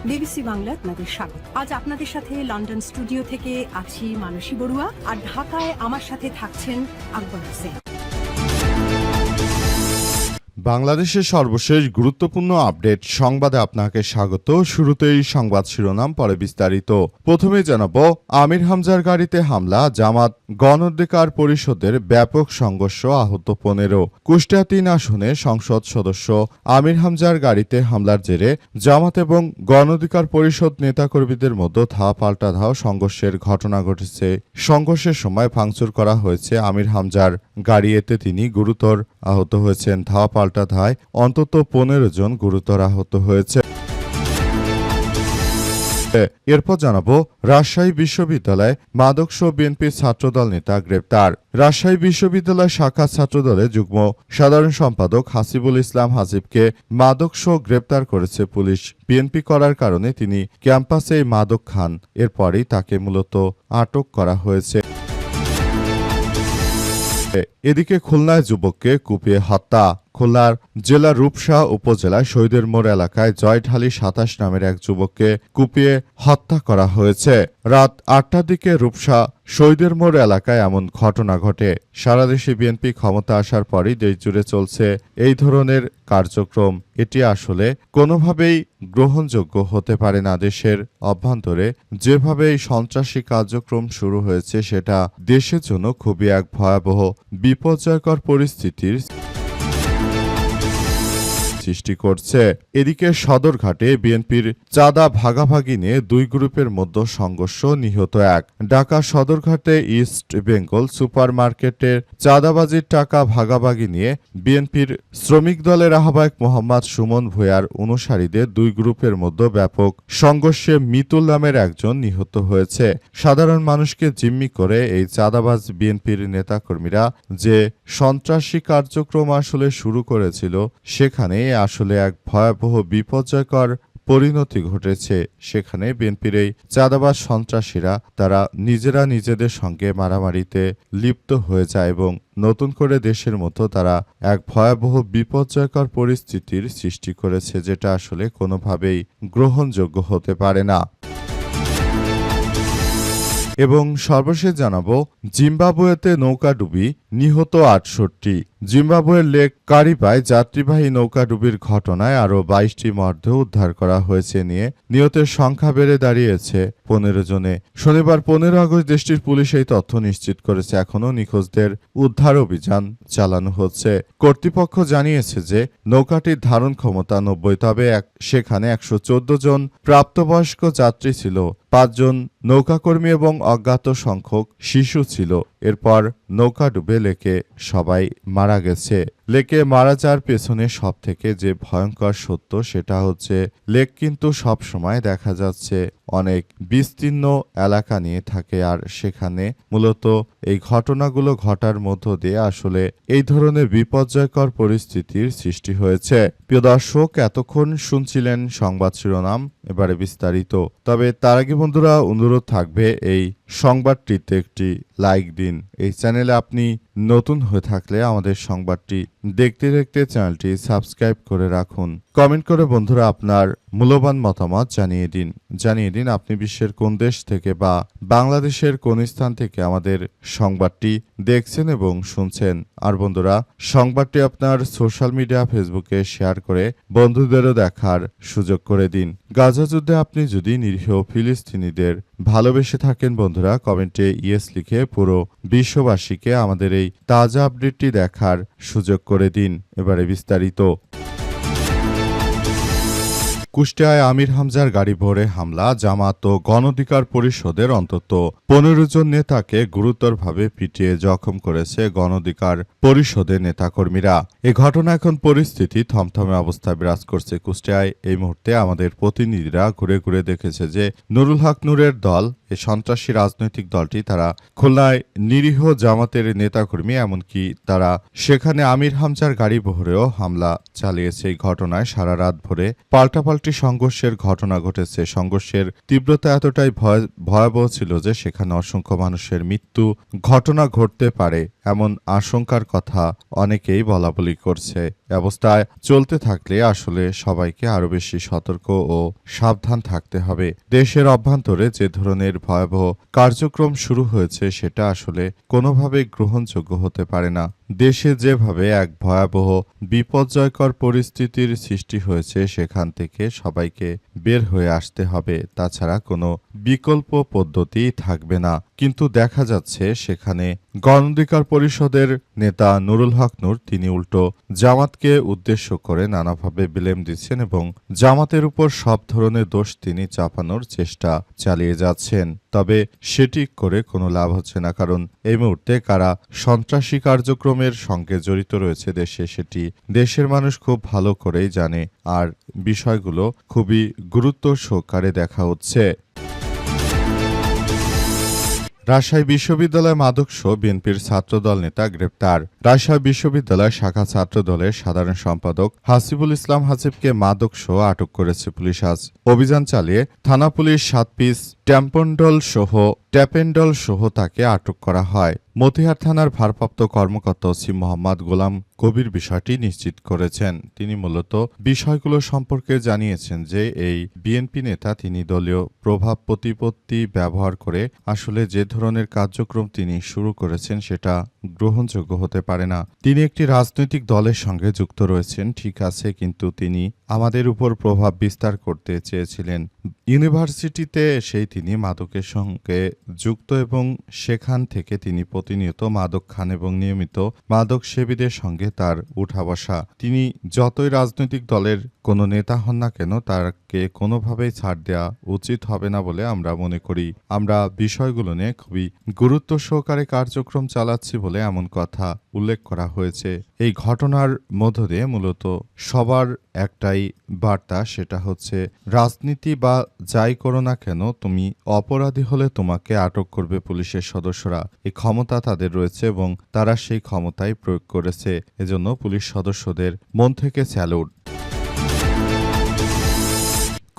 BBC Bangla আপনাদের স্বাগত। আজ আপনাদের সাথে লন্ডন স্টুডিও থেকে আছি মানসী বড়ুয়া, আর ঢাকায় আমার সাথে থাকছেন আকবর হোসেন। বাংলাদেশের সর্বশেষ গুরুত্বপূর্ণ আপডেট সংবাদে আপনাকে স্বাগত। শুরুতেই সংবাদ শিরোনাম, পরে বিস্তারিত। প্রথমে জানাবো, আমির হামজার গাড়িতে হামলা, জামাত গণ অধিকার পরিষদের ব্যাপক সংঘর্ষ, আহত 15। কুষ্টিয়া 3 আসনে সংসদ সদস্য আমির হামজার গাড়িতে হামলার জেরে জামাত এবং গণ অধিকার পরিষদ নেতাকর্মীদের মধ্যে ধাওয়া পাল্টা ধাওয়া সংঘর্ষের ঘটনা ঘটেছে। সংঘর্ষের সময় ভাঙচুর করা হয়েছে আমির হামজার গাড়ি, এতে তিনি গুরুতর আহত হয়েছেন। ধাওয়া পাল্টা ধাওয়ায় অন্তত 15 জন গুরুতর আহত হয়েছে। এরপর জানাবো, রাজশাহী বিশ্ববিদ্যালয়ে মাদকসহ বিএনপি ছাত্রদল নেতা গ্রেপ্তার। রাজশাহী বিশ্ববিদ্যালয় শাখা ছাত্রদলের যুগ্ম সাধারণ সম্পাদক হাসিবুল ইসলাম হাসিবকে মাদকসহ গ্রেপ্তার করেছে পুলিশ। বিএনপি করার কারণে তিনি ক্যাম্পাসে মাদক খান, এরপরই তাকে মূলত আটক করা হয়েছে। এদিকে খুলনায় যুবককে কুপিয়ে হত্যা। খুলনার জেলার রূপসা উপজেলায় শহীদের মোড় এলাকায় জয়ঢালি 27 নামের এক যুবককে কুপিয়ে হত্যা করা হয়েছে। রাত 8টার দিকে রূপসা শহীদের মোড় এলাকায় এমন ঘটনা ঘটে। সারা দেশে বিএনপি ক্ষমতা আসার পরই দেশজুড়ে চলছে এই ধরনের কার্যক্রম। এটি আসলে কোনোভাবেই গ্রহণযোগ্য হতে পারে না। দেশের অভ্যন্তরে যেভাবে এই সন্ত্রাসী কার্যক্রম শুরু হয়েছে, সেটা দেশের জন্য খুবই এক ভয়াবহ বিপর্যয়কর পরিস্থিতির সৃষ্টি করছে। এদিকে সদরঘাটে বিএনপির চাঁদা ভাগাভাগি নিয়ে দুই গ্রুপের মধ্যে সংঘর্ষ, নিহত 1। ঢাকা সদরঘাটে ইস্ট বেঙ্গল সুপার মার্কেটের চাঁদাবাজির টাকা ভাগাভাগি নিয়ে বিএনপির শ্রমিক দলের আহ্বায়ক মোহাম্মদ সুমন ভূঁইয়ার অনুসারীদের দুই গ্রুপের মধ্যে ব্যাপক সংঘর্ষে মিতুল নামের একজন নিহত হয়েছে। সাধারণ মানুষকে জিম্মি করে এই চাঁদাবাজ বিএনপির নেতাকর্মীরা যে সন্ত্রাসী কার্যক্রম আসলে শুরু করেছিল, সেখানে আসলে এক ভয়াবহ বিপর্যয়কর পরিণতি ঘটেছে। সেখানে বিএনপির এই চাঁদাবাজ সন্ত্রাসীরা তারা নিজেরা নিজেদের সঙ্গে মারামারিতে লিপ্ত হয়ে যায় এবং নতুন করে দেশের মতো তারা এক ভয়াবহ বিপর্যয়কর পরিস্থিতির সৃষ্টি করেছে, যেটা আসলে কোনোভাবেই গ্রহণযোগ্য হতে পারে না। এবং সর্বশেষ জানাবো, জিম্বাবুয়েতে নৌকাডুবি, নিহত 68। জিম্বাবুয়ের লেক কারিবায় যাত্রীবাহী নৌকাডুবির ঘটনায় আরও 22টি মরদেহ উদ্ধার করা হয়েছে নিয়ে নিহতের সংখ্যা বেড়ে দাঁড়িয়েছে 15 জনে। শনিবার 15 আগস্ট দেশটির পুলিশ এই তথ্য নিশ্চিত করেছে। এখনও নিখোঁজদের উদ্ধার অভিযান চালানো হচ্ছে। কর্তৃপক্ষ জানিয়েছে যে নৌকাটির ধারণ ক্ষমতা 90, তবে সেখানে 114 জন প্রাপ্তবয়স্ক যাত্রী ছিল, 5 জন নৌকাকর্মী এবং অজ্ঞাত সংখ্যক শিশু ছিল। এরপর নৌকা ডুবে লেকে সবাই মারা গেছে। লেকে মারা যাওয়ার পেছনে সব থেকে যে ভয়ঙ্কর সত্য, সেটা হচ্ছে লেক কিন্তু সব সময় দেখা যাচ্ছে অনেক বিস্তীর্ণ এলাকা নিয়ে থাকে, আর সেখানে মূলত এই ঘটনাগুলো ঘটার মধ্য দিয়ে আসলে এই ধরনের বিপর্যয়কর পরিস্থিতির সৃষ্টি হয়েছে। প্রিয় দর্শক, এতক্ষণ শুনছিলেন সংবাদ শিরোনাম, এবারে বিস্তারিত। তবে তার আগে বন্ধুরা, অনুরোধ থাকবে এই সংবাদটিতে একটি লাইক দিন। এই চ্যানেলে আপনি নতুন হয়ে থাকলে আমাদের সংবাদটি দেখতে দেখতে চ্যানেলটি সাবস্ক্রাইব করে রাখুন। কমেন্ট করে বন্ধুরা আপনার মূল্যবান মতামত জানিয়ে দিন আপনি বিশ্বের কোন দেশ থেকে বা বাংলাদেশের কোন স্থান থেকে আমাদের সংবাদটি দেখছেন এবং শুনছেন। আর বন্ধুরা, সংবাদটি আপনার সোশ্যাল মিডিয়া ফেসবুকে শেয়ার করে বন্ধুদেরও দেখার সুযোগ করে দিন। গাজা যুদ্ধে আপনি যদি নিরীহ ফিলিস্তিনিদের ভালোবেসে থাকেন বন্ধুরা, কমেন্টে ইয়েস লিখে পুরো বিশ্ববাসীকে আমাদের এই তাজা আপডেটটি দেখার সুযোগ করে দিন। এবারে বিস্তারিত। কুষ্টিয়ায় আমির হামজার গাড়ি ভরে হামলা, জামাত ও গণ অধিকার পরিষদের অন্তত 15 জন নেতাকে গুরুতরভাবে পিটিয়ে জখম করেছে গণ অধিকার পরিষদের নেতাকর্মীরা। এ ঘটনা এখন পরিস্থিতি থমথমে অবস্থায় বিরাজ করছে কুষ্টিয়ায়। এই মুহূর্তে আমাদের প্রতিনিধিরা ঘুরে ঘুরে দেখেছে যে নুরুল হক নূরের দল, এই সন্ত্রাসী রাজনৈতিক দলটি, তারা খুলনায় নিরীহ জামাতের নেতাকর্মী, এমনকি তারা সেখানে আমির হামজার গাড়ি বহরেও হামলা চালিয়েছে। এই ঘটনায় সারা রাত ভরে পাল্টাপাল্টি সংঘর্ষের ঘটনা ঘটেছে। সংঘর্ষের তীব্রতা এতটাই ভয়াবহ ছিল যে সেখানে অসংখ্য মানুষের মৃত্যু ঘটনা ঘটতে পারে, এমন আশঙ্কার কথা অনেকেই বলাবলি করছে। অবস্থায় চলতে থাকলে আসলে সবাইকে আরো বেশি সতর্ক ও সাবধান থাকতে হবে। দেশের অভ্যন্তরে যে ধরনের ভয়াবহ কার্যক্রম শুরু হয়েছে সেটা আসলে কোনোভাবেই গ্রহণযোগ্য হতে পারে না। দেশে যেভাবে এক ভয়াবহ বিপর্যয়কর পরিস্থিতির সৃষ্টি হয়েছে সেখান থেকে সবাইকে বের হয়ে আসতে হবে, তাছাড়া কোনো বিকল্প পদ্ধতি থাকবে না। কিন্তু দেখা যাচ্ছে সেখানে গণ অধিকার পরিষদের নেতা নুরুল হক নূর তিনি উল্টো জামাতকে উদ্দেশ্য করে নানাভাবে ব্লেম দিচ্ছেন এবং জামাতের উপর সব ধরনের দোষ তিনি চাপানোর চেষ্টা চালিয়ে যাচ্ছেন। তবে সেটি করে কোনো লাভ হচ্ছে না, কারণ এই মুহূর্তে কারা সন্ত্রাসী কার্যক্রমের সঙ্গে জড়িত রয়েছে দেশে সেটি দেশের মানুষ খুব ভালো করেই জানে, আর বিষয়গুলো খুবই গুরুত্ব সহকারে দেখা হচ্ছে। রাজশাহী বিশ্ববিদ্যালয় মাদকসহ বিএনপির ছাত্রদল নেতা গ্রেপ্তার। রাজশাহী বিশ্ববিদ্যালয় শাখা ছাত্রদলের সাধারণ সম্পাদক হাসিবুল ইসলাম হাসিবকে মাদকসহ আটক করেছে পুলিশ। আজ অভিযান চালিয়ে থানা পুলিশ 7 পিস ট্যাপেন্ডল সহ তাকে আটক করা হয়। মতিহার থানার ভারপ্রাপ্ত কর্মকর্তা ওসি মোহাম্মদ গোলাম কবির বিষয়টি নিশ্চিত করেছেন। তিনি মূলত বিষয়গুলো সম্পর্কে জানিয়েছেন যে এই বিএনপি নেতা তিনি দলীয় প্রভাব প্রতিপত্তি ব্যবহার করে আসলে যে ধরনের কার্যক্রম তিনি শুরু করেছেন সেটা গ্রহণযোগ্য হতে পারে না। তিনি একটি রাজনৈতিক দলের সঙ্গে যুক্ত রয়েছেন, ঠিক আছে, কিন্তু তিনি আমাদের উপর প্রভাব বিস্তার করতে চেয়েছিলেন। ইউনিভার্সিটিতে এসেই তিনি মাদকের সঙ্গে যুক্ত এবং সেখান থেকে তিনি প্রতিনিয়ত মাদক খান এবং নিয়মিত মাদক সেবীদের সঙ্গে তার উঠা বসা। তিনি যতই রাজনৈতিক দলের কোনো নেতা হন না কেন তাকে কোনোভাবেই ছাড় দেওয়া উচিত হবে না বলে আমরা মনে করি। আমরা বিষয়গুলো নিয়ে খুবই গুরুত্ব সহকারে কার্যক্রম চালাচ্ছি বলে এমন কথা উল্লেখ করা হয়েছে। এই ঘটনার মধ্য দিয়ে মূলত সবার একটাই বার্তা, সেটা হচ্ছে রাজনীতি বা যাই করো না কেন তুমি অপরাধী হলে তোমাকে আটক করবে পুলিশের সদস্যরা। এই ক্ষমতা তাদের রয়েছে এবং তারা সেই ক্ষমতাই প্রয়োগ করেছে। এজন্য পুলিশ সদস্যদের মন থেকে স্যালুট।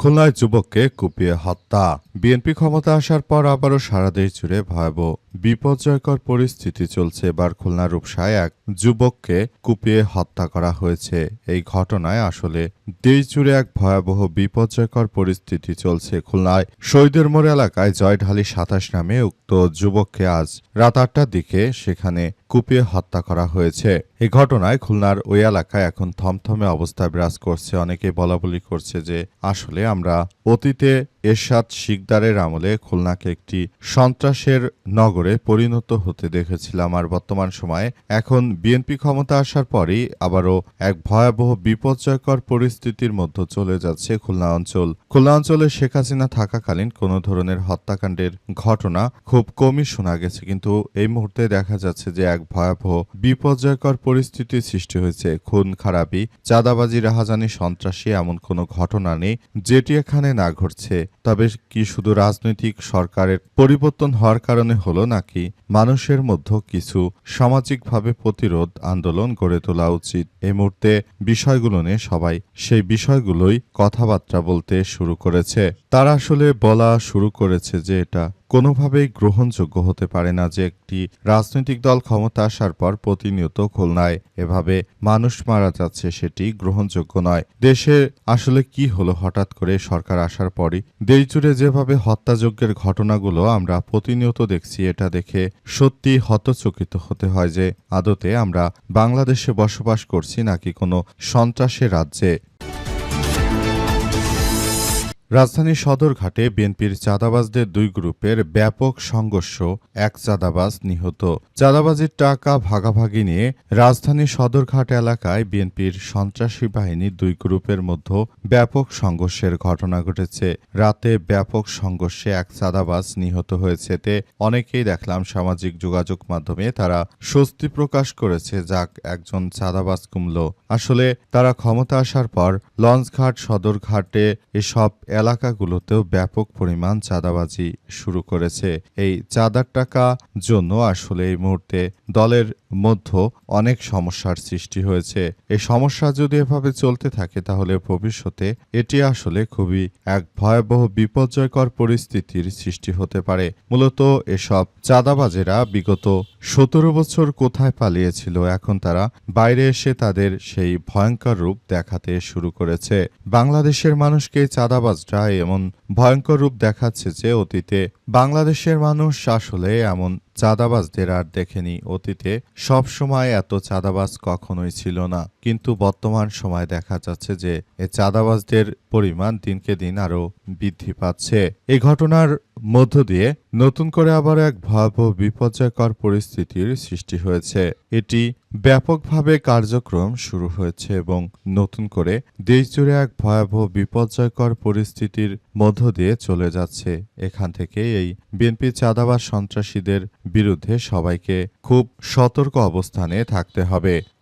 খুলনায় যুবককে কুপিয়ে হত্যা। বিএনপি ক্ষমতা আসার পর আবারও সারা দেশ জুড়ে ভয়াবহ বিপর্যয়কর পরিস্থিতি চলছে। এবার খুলনা রূপসায় এক যুবককে কুপিয়ে হত্যা করা হয়েছে। এই ঘটনায় আসলে দেশ জুড়ে এক ভয়াবহ বিপর্যয়কর পরিস্থিতি চলছে। খুলনায় শহীদের মোড় এলাকায় জয়ঢালি 27 নামে উক্ত যুবককে আজ রাত 8টার দিকে সেখানে কুপিয়ে হত্যা করা হয়েছে। এই ঘটনায় খুলনার ওই এলাকায় এখন থমথমে অবস্থা বিরাজ করছে। অনেকে বলাবলি করছে যে আসলে আমরা অতীতে এরশাদ শিকদারের আমলে খুলনাকে একটি সন্ত্রাসের নগরে পরিণত হতে দেখেছিলাম, আর বর্তমান সময়ে এখন বিএনপি ক্ষমতা আসার পরই আবারও এক ভয়াবহ বিপর্যয়কর পরিস্থিতির মধ্যে চলে যাচ্ছে খুলনা অঞ্চল। খুলনা অঞ্চলে শেখ হাসিনা থাকাকালীন কোনো ধরনের হত্যাকাণ্ডের ঘটনা খুব কমই শোনা গেছে, কিন্তু এই মুহূর্তে দেখা যাচ্ছে যে এক ভয়াবহ বিপর্যয়কর পরিস্থিতির সৃষ্টি হয়েছে। খুন খারাপি, চাঁদাবাজি, রাহাজানি, সন্ত্রাসী এমন কোনো ঘটনা নেই যেটি এখানে না ঘটছে। তবে কি শুধু রাজনৈতিক সরকারের পরিবর্তন হওয়ার কারণে হলো, নাকি মানুষের মধ্যে কিছু সামাজিকভাবে প্রতিরোধ আন্দোলন গড়ে তোলা উচিত? এই মুহূর্তে বিষয়গুলো নিয়ে সবাই সেই বিষয়গুলোই কথাবার্তা বলতে শুরু করেছে। তারা আসলে বলা শুরু করেছে যে এটা কোনোভাবেই গ্রহণযোগ্য হতে পারে না যে একটি রাজনৈতিক দল ক্ষমতা আসার পর প্রতিনিয়ত খুলনায় এভাবে মানুষ মারা যাচ্ছে, সেটি গ্রহণযোগ্য নয়। দেশে আসলে কি হলো হঠাৎ করে সরকার আসার পরই? দেশ জুড়ে যেভাবে হত্যাযজ্ঞের ঘটনাগুলো আমরা প্রতিনিয়ত দেখছি, এটা দেখে সত্যি হতচকিত হতে হয় যে আদতে আমরা বাংলাদেশে বসবাস করছি নাকি কোনো সন্ত্রাসের রাজ্যে। রাজধানীর সদরঘাটে বিএনপির চাঁদাবাজদের দুই গ্রুপের ব্যাপক সংঘর্ষ, এক চাঁদাবাজ নিহত। চাঁদাবাজির টাকা ভাগাভাগি নিয়ে রাজধানীর সদরঘাট এলাকায় বিএনপির সন্ত্রাসী বাহিনীর দুই গ্রুপের মধ্যে ব্যাপক সংঘর্ষের ঘটনা ঘটেছে। রাতে ব্যাপক সংঘর্ষে এক চাঁদাবাজ নিহত হয়েছে। এতে অনেকেই দেখলাম সামাজিক যোগাযোগ মাধ্যমে তারা স্বস্তি প্রকাশ করেছে, যাক একজন চাঁদাবাজ কমল। আসলে তারা ক্ষমতা আসার পর লঞ্চঘাট, সদরঘাটে এসব এলাকাগুলোতেও ব্যাপক পরিমাণ চাঁদাবাজি শুরু করেছে। এই চাঁদার টাকা জন্য আসলে এই মুহূর্তে দলের মধ্যে অনেক সমস্যার সৃষ্টি হয়েছে। এই সমস্যা যদি এভাবে চলতে থাকে তাহলে ভবিষ্যতে এটি আসলে খুবই এক ভয়াবহ বিপর্যয়কর পরিস্থিতির সৃষ্টি হতে পারে। মূলত এসব চাঁদাবাজেরা বিগত 17 বছর কোথায় পালিয়েছিল, এখন তারা বাইরে এসে তাদের সেই ভয়ঙ্কর রূপ দেখাতে শুরু করেছে। বাংলাদেশের মানুষকে চাঁদাবাজরা এমন ভয়ঙ্কর রূপ দেখাচ্ছে যে অতীতে বাংলাদেশের মানুষ আসলে এমন চাঁদাবাজদের আর দেখেনি। অতীতে সব সময় এত চাঁদাবাজ কখনোই ছিল না, কিন্তু বর্তমান সময় দেখা যাচ্ছে যে এই চাঁদাবাজদের পরিমাণ দিনকে দিন আরো বৃদ্ধি পাচ্ছে। এই ঘটনার মধ্য দিয়ে নতুন করে আবার এক ভয়াবহ বিপর্যয়কর পরিস্থিতির সৃষ্টি হয়েছে। এটি ব্যাপকভাবে কার্যক্রম শুরু হয়েছে এবং নতুন করে দেশজুড়ে এক ভয়াবহ বিপর্যয়কর পরিস্থিতির মধ্য দিয়ে চলে যাচ্ছে। এখান থেকে এই বিএনপি চাঁদাবাজ সন্ত্রাসীদের বিরুদ্ধে সবাইকে খুব সতর্ক অবস্থানে থাকতে হবে।